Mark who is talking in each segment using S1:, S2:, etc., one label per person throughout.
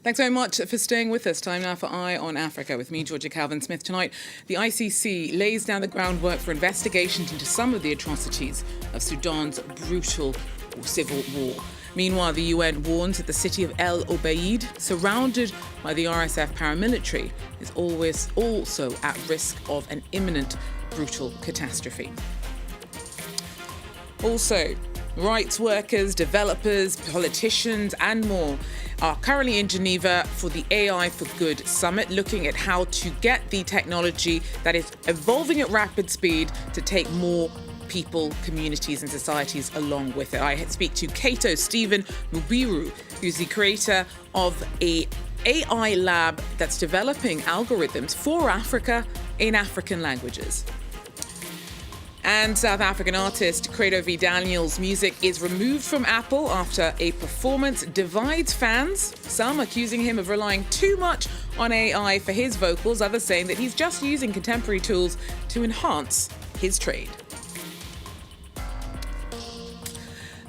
S1: Thanks very much for staying with us. Time now for Eye on Africa with me, Georgia Calvin-Smith. Tonight, the ICC lays down the groundwork for investigations into some of the atrocities of Sudan's brutal civil war. Meanwhile, the UN warns that the city of El Obeid, surrounded by the RSF paramilitary, is always also at risk of an imminent brutal catastrophe. Also, rights workers, developers, politicians and more are currently in Geneva for the AI for Good summit, looking at how to get the technology that is evolving at rapid speed to take more people, communities and societies along with it. I speak to Kato Stephen Mubiru, who's the creator of a AI lab that's developing algorithms for Africa in African languages. And South African artist Credo V Daniel's music is removed from Apple after a performance divides fans, some accusing him of relying too much on AI for his vocals, others saying that he's just using contemporary tools to enhance his trade.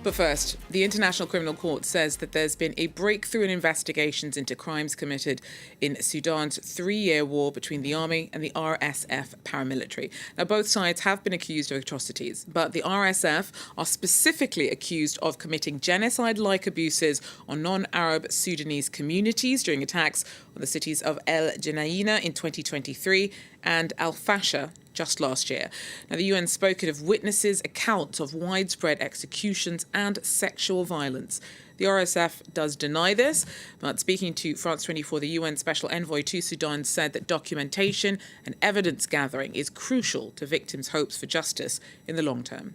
S1: But first, the International Criminal Court says that there's been a breakthrough in investigations into crimes committed in Sudan's 3-year war between the army and the RSF paramilitary. Now, both sides have been accused of atrocities, but the RSF are specifically accused of committing genocide-like abuses on non-Arab Sudanese communities during attacks on the cities of El Geneina in 2023 and Al Fasher just last year. Now, the UN spoken of witnesses' accounts of widespread executions and sexual violence. The RSF does deny this, but speaking to France 24, the UN Special Envoy to Sudan said that documentation and evidence gathering is crucial to victims' hopes for justice in the long term.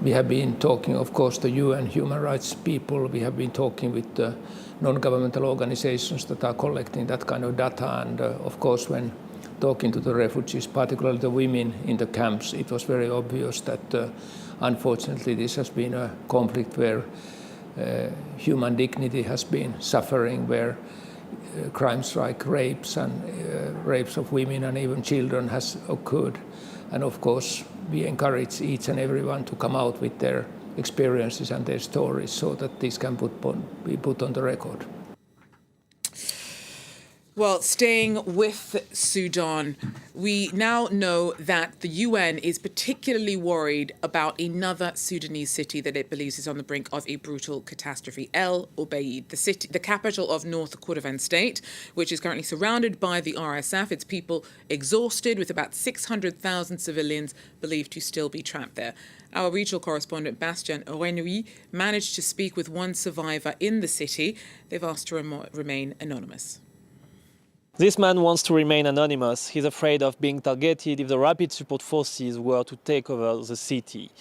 S2: We have been talking, of course, to UN human rights people. We have been talking with the non-governmental organizations that are collecting that kind of data. And of course, when talking to the refugees, particularly the women in the camps, it was very obvious that unfortunately this has been a conflict where human dignity has been suffering, where crimes like rapes and rapes of women and even children has occurred. And of course, we encourage each and everyone to come out with their experiences and their stories so that this can be put on the record.
S1: Well, staying with Sudan, we now know that the UN is particularly worried about another Sudanese city that it believes is on the brink of a brutal catastrophe, El Obeid, the capital of North Kordofan state, which is currently surrounded by the RSF, its people exhausted, with about 600,000 civilians believed to still be trapped there. Our regional correspondent, Bastien Renouy, managed to speak with one survivor in the city. They've asked to remain anonymous.
S3: This man wants to remain anonymous. He's afraid of being targeted if the rapid support forces were to take over the city.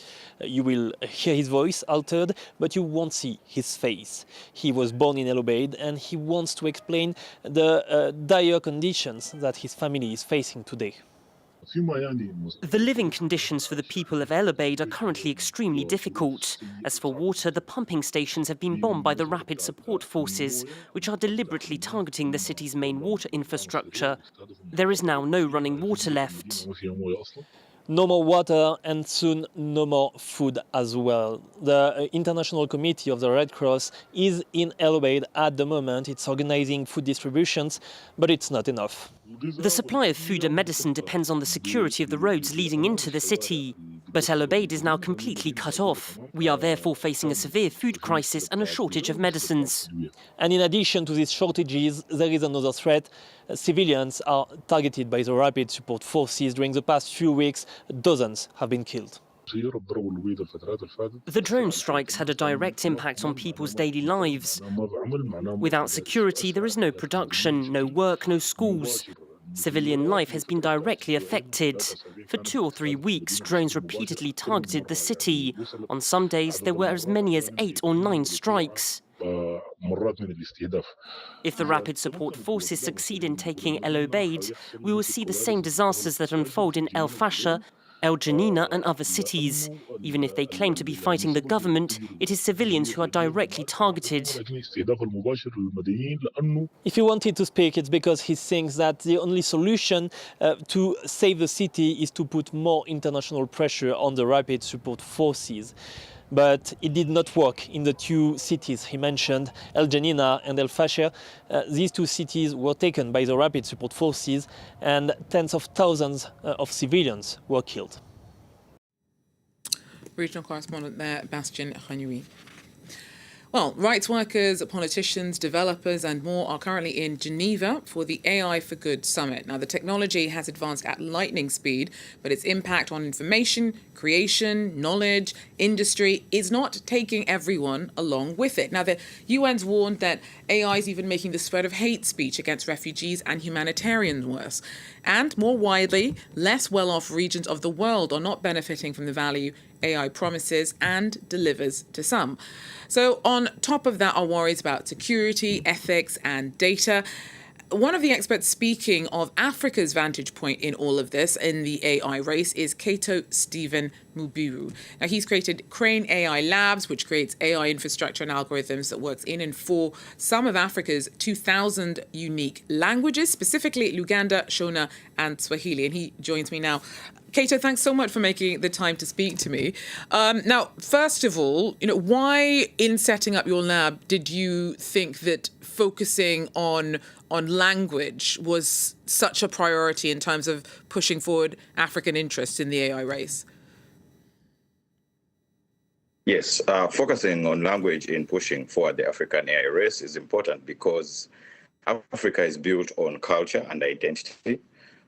S3: You will hear his voice altered, but you won't see his face. He was born in El Obeid and he wants to explain the dire conditions that his family is facing today.
S4: The living conditions for the people of El Obeid are currently extremely difficult. As for water, the pumping stations have been bombed by the rapid support forces, which are deliberately targeting the city's main water infrastructure. There is now no running water left.
S3: No more water and soon no more food as well. The International Committee of the Red Cross is in El Obeid at the moment. It's organizing food distributions, but it's not enough.
S4: The supply of food and medicine depends on the security of the roads leading into the city. But El Obeid is now completely cut off. We are therefore facing a severe food crisis and a shortage of medicines.
S3: And in addition to these shortages, there is another threat. Civilians are targeted by the rapid support forces. During the past few weeks, dozens have been killed.
S4: The drone strikes had a direct impact on people's daily lives. Without security, there is no production, no work, no schools. Civilian life has been directly affected. For 2 or 3 weeks, drones repeatedly targeted the city. On some days, there were as many as 8 or 9 strikes. If the rapid support forces succeed in taking El Obeid, we will see the same disasters that unfold in El Fasher, El Geneina and other cities. Even if they claim to be fighting the government, it is civilians who are directly targeted.
S3: If he wanted to speak, it's because he thinks that the only solution to save the city is to put more international pressure on the rapid support forces. But it did not work in the two cities he mentioned, El Janina and El Fasher. These two cities were taken by the rapid support forces and tens of thousands of civilians were killed.
S1: Regional correspondent there, Bastien Renouy. Well, rights workers, politicians, developers, and more are currently in Geneva for the AI for Good summit. Now, the technology has advanced at lightning speed, but its impact on information, creation, knowledge, industry is not taking everyone along with it. Now, the UN's warned that AI is even making the spread of hate speech against refugees and humanitarians worse. And more widely, less well-off regions of the world are not benefiting from the value AI promises and delivers to some. So on top of that are worries about security, ethics, and data. One of the experts speaking of Africa's vantage point in all of this, in the AI race, is Cato Stephen Mubiru. Now, he's created Crane AI Labs, which creates AI infrastructure and algorithms that works in and for some of Africa's 2,000 unique languages, specifically Luganda, Shona, and Swahili. And he joins me now. Cato, thanks so much for making the time to speak to me. Now, first of all, why in setting up your lab did you think that focusing on language was such a priority in terms of pushing forward African interests in the AI race?
S5: Yes, focusing on language in pushing forward the African AI race is important because Africa is built on culture and identity.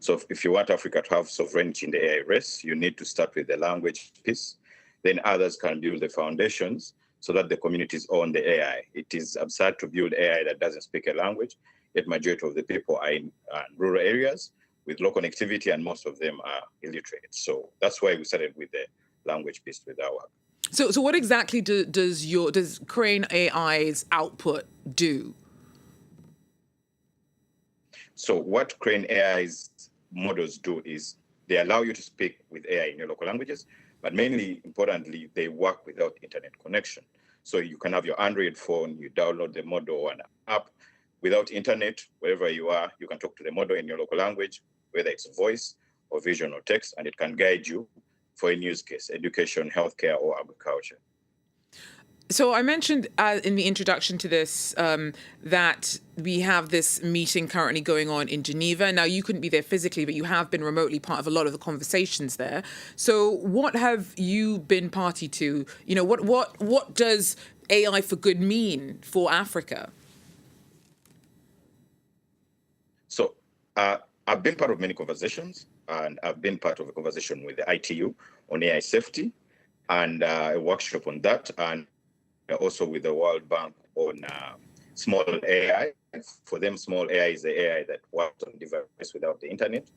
S5: So if you want Africa to have sovereignty in the AI race, you need to start with the language piece. Then others can build the foundations so that the communities own the AI. It is absurd to build AI that doesn't speak a language, yet majority of the people are in rural areas with low connectivity, and most of them are illiterate. So that's why we started with the language piece with our work.
S1: So what exactly does Crane AI's output do?
S5: So what Crane AI's models do is they allow you to speak with AI in your local languages, but mainly importantly, they work without internet connection. So you can have your Android phone, you download the model or an app without internet, wherever you are, you can talk to the model in your local language, whether it's voice or vision or text, and it can guide you for a use case, education, healthcare, or agriculture.
S1: So I mentioned in the introduction to this that we have this meeting currently going on in Geneva. Now, you couldn't be there physically, but you have been remotely part of a lot of the conversations there. So what have you been party to? What does AI for Good mean for Africa?
S5: So I've been part of many conversations, and I've been part of a conversation with the ITU on AI safety and a workshop on that, and also with the World Bank on small AI. For them, small AI is the AI that works on devices without the internet.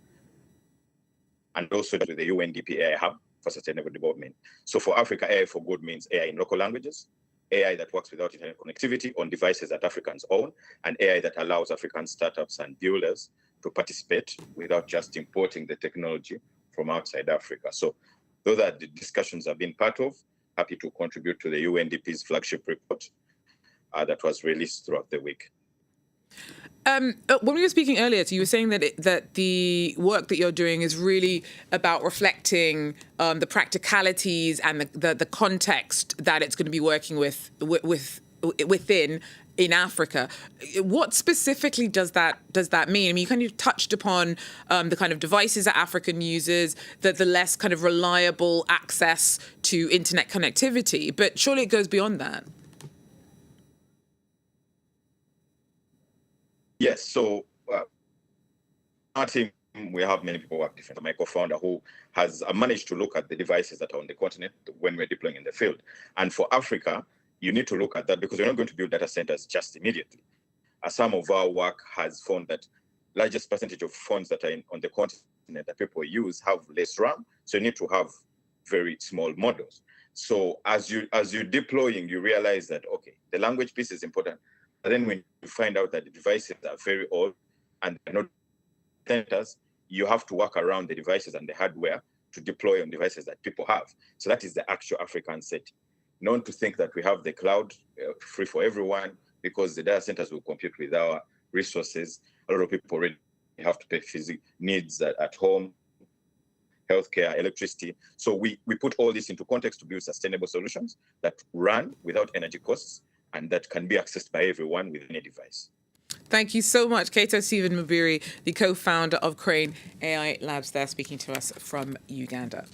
S5: And also with the UNDP AI Hub for Sustainable Development. So for Africa, AI for Good means AI in local languages, AI that works without internet connectivity on devices that Africans own, and AI that allows African startups and builders to participate without just importing the technology from outside Africa. So those are the discussions I've been part of. Happy to contribute to the UNDP's flagship report that was released throughout the week.
S1: When we were speaking earlier, so you were saying that the work that you're doing is really about reflecting the practicalities and the context that it's going to be working within in Africa. What specifically does that mean? I mean, you kind of touched upon the kind of devices that African uses, the less kind of reliable access to internet connectivity, but surely it goes beyond that.
S5: Yes, so our team, we have many people work different. My co-founder who has managed to look at the devices that are on the continent when we're deploying in the field. And for Africa, you need to look at that because we're not going to build data centers just immediately. Some of our work has found that largest percentage of phones that are on the continent that people use have less RAM. So you need to have very small models. So as you're deploying, you realize that, okay, the language piece is important. But then when you find out that the devices are very old and they're not centers, you have to work around the devices and the hardware to deploy on devices that people have. So that is the actual African setting. Not to think that we have the cloud free for everyone, because the data centers will compete with our resources. A lot of people already have to pay physical needs at home. healthcare, electricity. So we put all this into context to build sustainable solutions that run without energy costs and that can be accessed by everyone with any device.
S1: Thank you so much, Kato Stephen Mubiri, the co-founder of Crane AI Labs there, speaking to us from Uganda.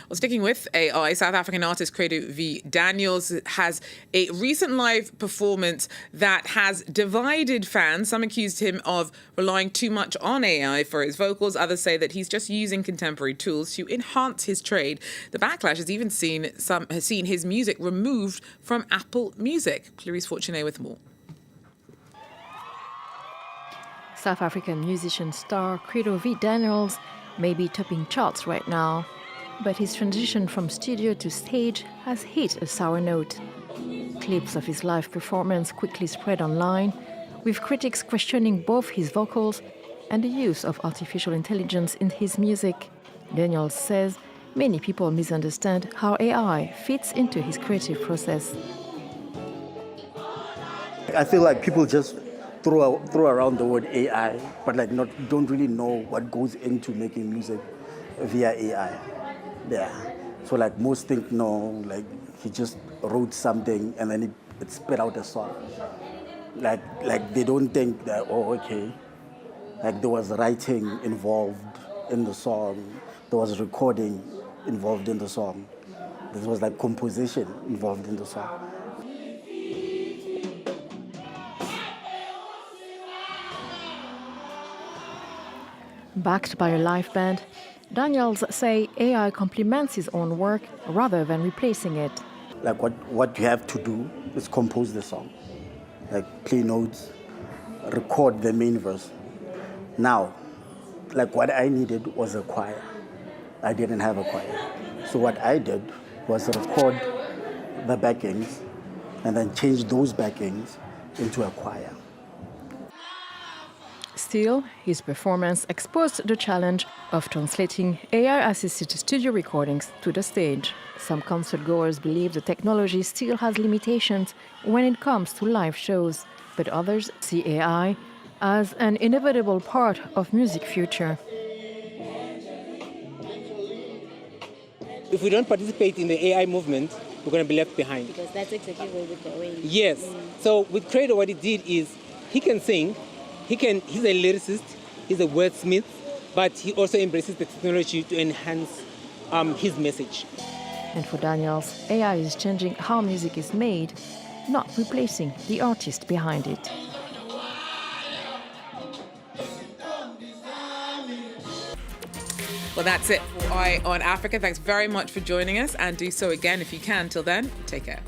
S1: Well, sticking with AI, South African artist Credo V Daniels has a recent live performance that has divided fans. Some accused him of relying too much on AI for his vocals. Others say that he's just using contemporary tools to enhance his trade. The backlash has even seen his music removed from Apple Music. Clarice Fortuné with more.
S6: South African musician star Credo V Daniels may be topping charts right now, but his transition from studio to stage has hit a sour note. Clips of his live performance quickly spread online, with critics questioning both his vocals and the use of artificial intelligence in his music. Daniels says many people misunderstand how AI fits into his creative process.
S7: I feel like people just throw around the word AI, but don't really know what goes into making music via AI. Yeah. So most think he just wrote something and then it spit out a song. They don't think that, there was writing involved in the song, there was recording involved in the song, there was composition involved in the song.
S6: Backed by a live band, Daniels say AI complements his own work rather than replacing it.
S7: What you have to do is compose the song, play notes, record the main verse. Now, what I needed was a choir. I didn't have a choir. So what I did was record the backings and then change those backings into a choir.
S6: Still, his performance exposed the challenge of translating AI-assisted studio recordings to the stage. Some concert-goers believe the technology still has limitations when it comes to live shows, but others see AI as an inevitable part of music future.
S8: If we don't participate in the AI movement, we're going to be left behind.
S9: Because that's exactly where we're going.
S8: Yes. So with Credo, what he did is he can sing, he's a lyricist, he's a wordsmith, but he also embraces the technology to enhance his message.
S6: And for Daniels, AI is changing how music is made, not replacing the artist behind it.
S1: Well, that's it for Eye on Africa. Thanks very much for joining us, and do so again if you can. Till then, take care.